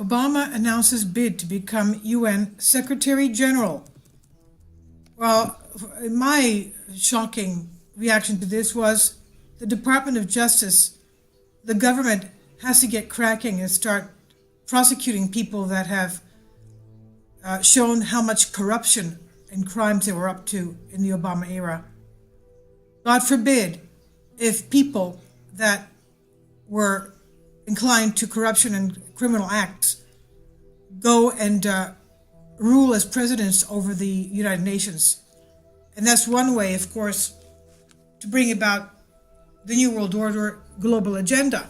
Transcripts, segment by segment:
Obama announces bid to become UN Secretary General. Well, my shocking reaction to this was the Department of Justice, the government has to get cracking and start prosecuting people that have shown how much corruption and crimes they were up to in the Obama era. God forbid if people that were inclined to corruption and criminal acts go and rule as presidents over the United Nations. And that's one way, of course, to bring about the New World Order global agenda.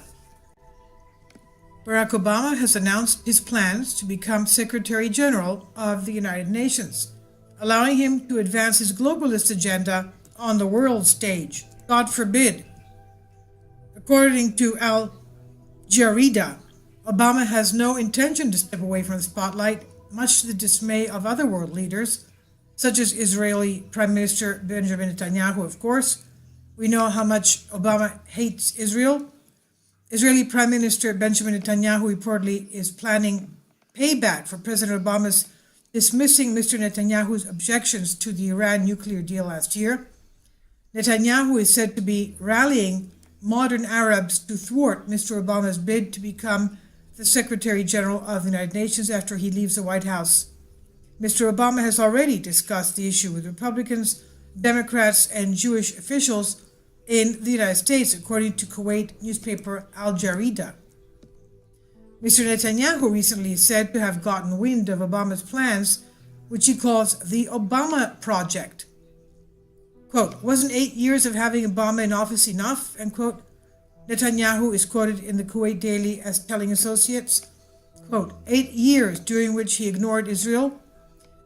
Barack Obama has announced his plans to become Secretary General of the United Nations, allowing him to advance his globalist agenda on the world stage. God forbid. According to Al Jazeera, Obama has no intention to step away from the spotlight, much to the dismay of other world leaders, such as Israeli Prime Minister Benjamin Netanyahu, of course. We know how much Obama hates Israel. Israeli Prime Minister Benjamin Netanyahu reportedly is planning payback for President Obama's dismissing Mr. Netanyahu's objections to the Iran nuclear deal last year. Netanyahu is said to be rallying modern Arabs to thwart Mr. Obama's bid to become the Secretary General of the United Nations after he leaves the White House. Mr. Obama has already discussed the issue with Republicans, Democrats, and Jewish officials in the United States, according to Kuwait newspaper Al Jazeera. Mr. Netanyahu recently is said to have gotten wind of Obama's plans, which he calls the Obama Project. Quote, wasn't 8 years of having Obama in office enough? End quote. Netanyahu is quoted in the Kuwait Daily as telling associates, quote, 8 years during which he ignored Israel,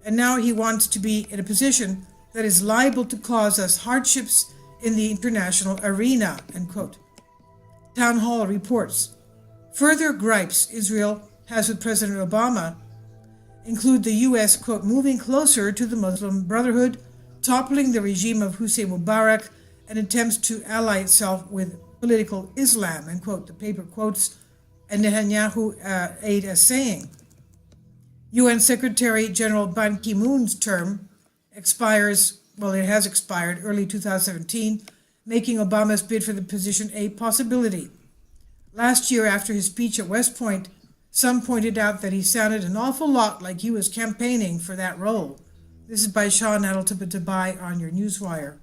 and now he wants to be in a position that is liable to cause us hardships in the international arena, end quote. Town Hall reports. Further gripes Israel has with President Obama include the U.S., quote, moving closer to the Muslim Brotherhood, toppling the regime of Hosni Mubarak, and attempts to ally itself with political Islam, end quote. The paper quotes a Netanyahu aide as saying, UN Secretary General Ban Ki-moon's term has expired early 2017, making Obama's bid for the position a possibility. Last year, after his speech at West Point, some pointed out that he sounded an awful lot like he was campaigning for that role. This is by Sean Adeltabatabai on your Newswire.